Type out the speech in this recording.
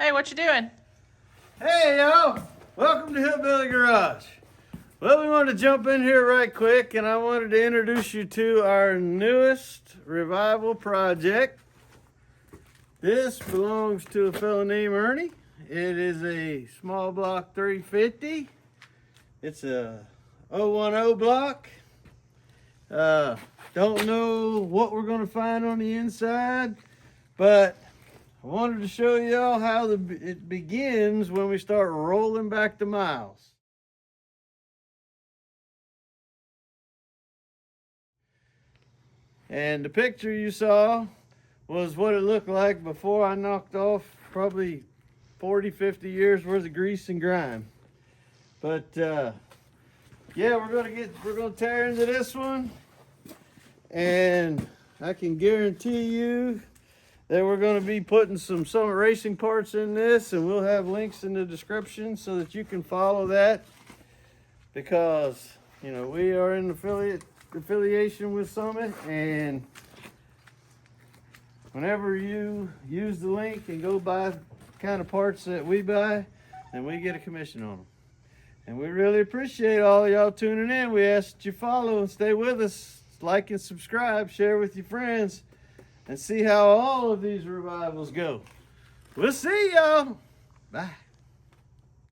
Hey, what you doing? Hey y'all, welcome to Hillbilly Garage. Well, we wanted to jump in here right quick and I wanted to introduce you to our newest revival project. This belongs to a fellow named Ernie. It is a small block 350. It's a 010 block. Don't know what we're going to find on the inside, but I wanted to show y'all how it begins when we start rolling back the miles. And the picture you saw was what it looked like before I knocked off probably 40, 50 years worth of grease and grime. But yeah, we're gonna tear into this one, and I can guarantee you that we're going to be putting some summer racing parts in this, and we'll have links in the description so that you can follow that, because you know we are in affiliation with Summit, and whenever you use the link and go buy the kind of parts that we buy, then we get a commission on them. And we really appreciate all y'all tuning in. We ask that you follow and stay with us, like and subscribe, share with your friends, and see how all of these revivals go. We'll see y'all. Bye.